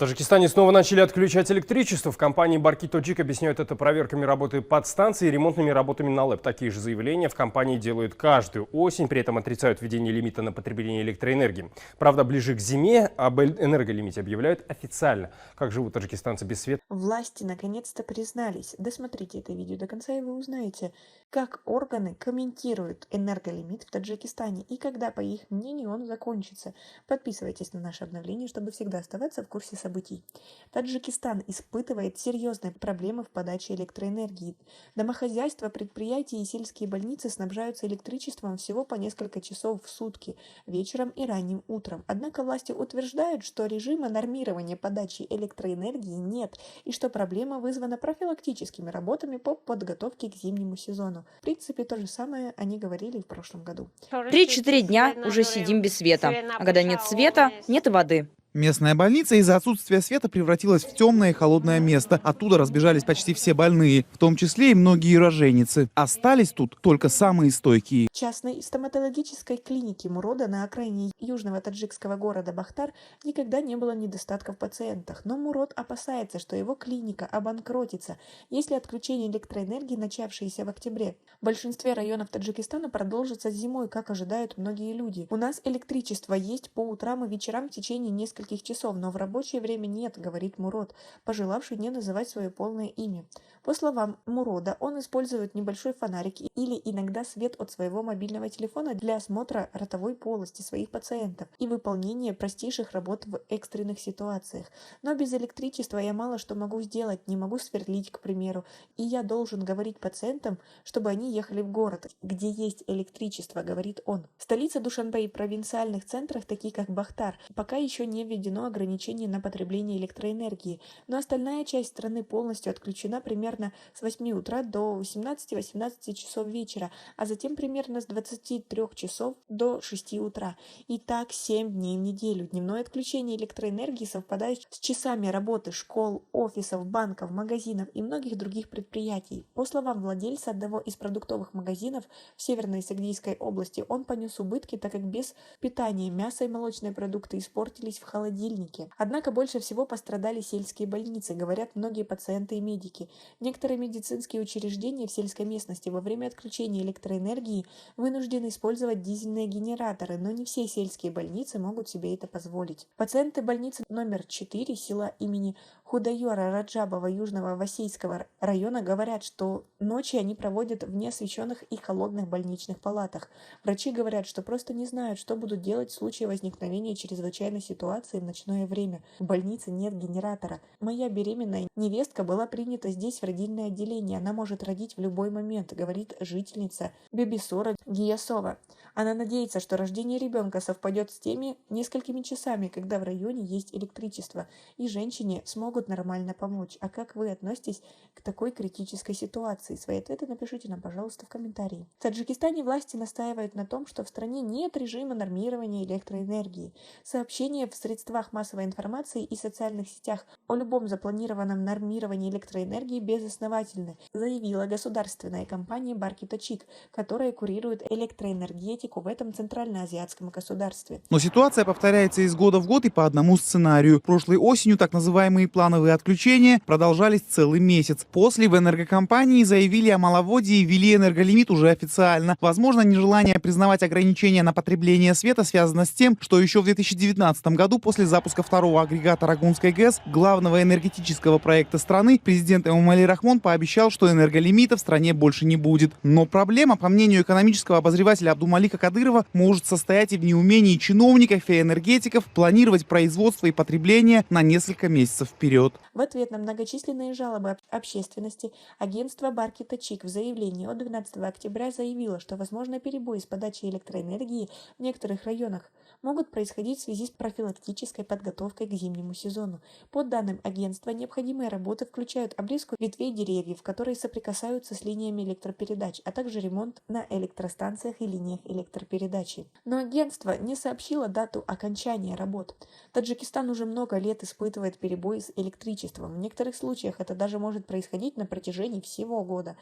Таджикистане снова начали отключать электричество. В компании Barki Tojik объясняют это проверками работы подстанций и ремонтными работами на ЛЭП. Такие же заявления в компании делают каждую осень, при этом отрицают введение лимита на потребление электроэнергии. Правда, ближе к зиме об энерголимите объявляют официально. Как живут таджикистанцы без света? Власти наконец-то признались. Досмотрите это видео до конца, и вы узнаете, как органы комментируют энерголимит в Таджикистане и когда, по их мнению, он закончится. Подписывайтесь на наше обновление, чтобы всегда оставаться в курсе событий. Таджикистан испытывает серьезные проблемы в подаче электроэнергии. Домохозяйства, предприятия и сельские больницы снабжаются электричеством всего по несколько часов в сутки, вечером и ранним утром. Однако власти утверждают, что режима нормирования подачи электроэнергии нет, и что проблема вызвана профилактическими работами по подготовке к зимнему сезону. В принципе, то же самое они говорили и в прошлом году. 3-4 дня уже сидим без света, а когда нет света, нет и воды. Местная больница из-за отсутствия света превратилась в темное и холодное место. Оттуда разбежались почти все больные, в том числе и многие роженицы. Остались тут только самые стойкие. В частной стоматологической клинике Мурода на окраине южного таджикского города Бахтар никогда не было недостатка в пациентах. Но Мурод опасается, что его клиника обанкротится, если отключение электроэнергии, начавшееся в октябре, в большинстве районов Таджикистана продолжится зимой, как ожидают многие люди. У нас электричество есть по утрам и вечерам в течение нескольких часов, но в рабочее время нет, говорит Мурод, пожелавший не называть свое полное имя. По словам Мурода, он использует небольшой фонарик или иногда свет от своего мобильного телефона для осмотра ротовой полости своих пациентов и выполнения простейших работ в экстренных ситуациях. Но без электричества я мало что могу сделать, не могу сверлить, к примеру, и я должен говорить пациентам, чтобы они ехали в город, где есть электричество, говорит он. Столица Душанбе и провинциальных центрах, такие как Бахтар, пока еще не введено ограничение на потребление электроэнергии, но остальная часть страны полностью отключена примерно с 8 утра до 18-18 часов вечера, а затем примерно с 23 часов до 6 утра. И так 7 дней в неделю. Дневное отключение электроэнергии совпадает с часами работы школ, офисов, банков, магазинов и многих других предприятий. По словам владельца одного из продуктовых магазинов в Северной Сагдийской области, он понес убытки, так как без питания мясо и молочные продукты испортились в холодильнике. Однако больше всего пострадали сельские больницы, говорят многие пациенты и медики. Некоторые медицинские учреждения в сельской местности во время отключения электроэнергии вынуждены использовать дизельные генераторы, но не все сельские больницы могут себе это позволить. Пациенты больницы номер 4 села имени Худайора Раджабова Южного Васейского района говорят, что ночи они проводят в неосвещенных и холодных больничных палатах. Врачи говорят, что просто не знают, что будут делать в случае возникновения чрезвычайной ситуации в ночное время. В больнице нет генератора. Моя беременная невестка была принята здесь в родильное отделение. Она может родить в любой момент, говорит жительница Бебисора Гиясова. Она надеется, что рождение ребенка совпадет с теми несколькими часами, когда в районе есть электричество, и женщине смогут нормально помочь. А как вы относитесь к такой критической ситуации? Свои ответы напишите нам, пожалуйста, в комментарии. В Таджикистане власти настаивают на том, что в стране нет режима нормирования электроэнергии. Сообщения в средствах массовой информации и социальных сетях о любом запланированном нормировании электроэнергии безосновательны, заявила государственная компания Barki Tojik, которая курирует электроэнергетику в этом центральноазиатском государстве. Но ситуация повторяется из года в год и по одному сценарию. Прошлой осенью так называемые плановые отключения продолжались целый месяц. После в энергокомпании заявили о маловодье и ввели энерголимит уже официально. Возможно, нежелание признавать ограничения на потребление света связано с тем, что еще в 2019 году после запуска второго агрегата Рагунской ГЭС, главного энергетического проекта страны, президент Эмомали Рахмон пообещал, что энерголимита в стране больше не будет. Но проблема, по мнению экономического обозревателя Абдумалика Кадырова, может состоять и в неумении чиновников и энергетиков планировать производство и потребление на несколько месяцев вперед. В ответ на многочисленные жалобы общественности агентство Barki Tojik в заявлении от 12 октября заявило, что возможны перебои с подачей электроэнергии в некоторых районах могут происходить в связи с профилактической подготовкой к зимнему сезону. По данным агентства, необходимые работы включают обрезку ветвей деревьев, которые соприкасаются с линиями электропередач, а также ремонт на электростанциях и линиях электропередачи. Но агентство не сообщило дату окончания работ. Таджикистан уже много лет испытывает перебои с электричеством. В некоторых случаях это даже может происходить на протяжении всего года.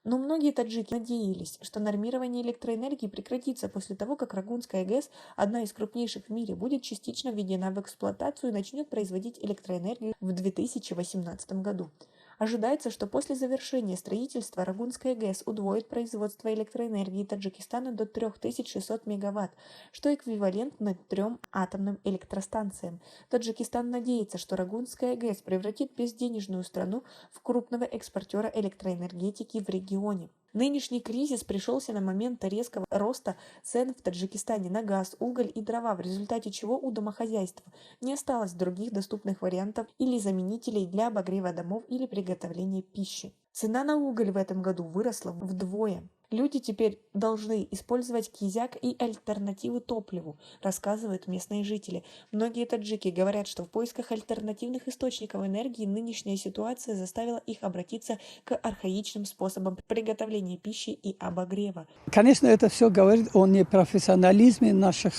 Но многие таджики надеялись, что нормирование электроэнергии прекратится после того, как Рагунская ГЭС, одна из крупнейших крупнейших в мире, будет частично введена в эксплуатацию и начнет производить электроэнергию в 2018 году. Ожидается, что после завершения строительства Рагунская ГЭС удвоит производство электроэнергии Таджикистана до 3600 мегаватт, что эквивалентно 3 атомным электростанциям. Таджикистан надеется, что Рагунская ГЭС превратит безденежную страну в крупного экспортера электроэнергетики в регионе. Нынешний кризис пришелся на момент резкого роста цен в Таджикистане на газ, уголь и дрова, в результате чего у домохозяйства не осталось других доступных вариантов или заменителей для обогрева домов или приготовления пищи. Цена на уголь в этом году выросла вдвое. Люди теперь должны использовать кизяк и альтернативы топливу, рассказывают местные жители. Многие таджики говорят, что в поисках альтернативных источников энергии нынешняя ситуация заставила их обратиться к архаичным способам приготовления пищи и обогрева. Конечно, это все говорит о непрофессионализме наших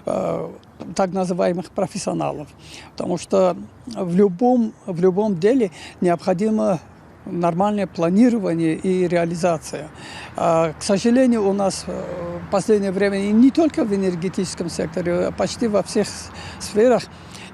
так называемых профессионалов, потому что в любом деле необходимо нормальное планирование и реализация. К сожалению, у нас в последнее время, и не только в энергетическом секторе, а почти во всех сферах,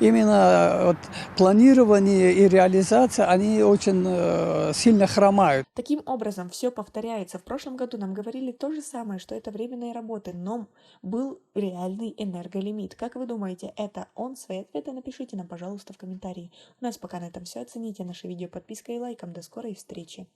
именно планирование и реализация, они очень сильно хромают. Таким образом, все повторяется. В прошлом году нам говорили то же самое, что это временные работы, но был реальный энерголимит. Как вы думаете, это он? Свои ответы напишите нам, пожалуйста, в комментарии. У нас пока на этом все. Оцените наше видео подпиской и лайком. До скорой встречи!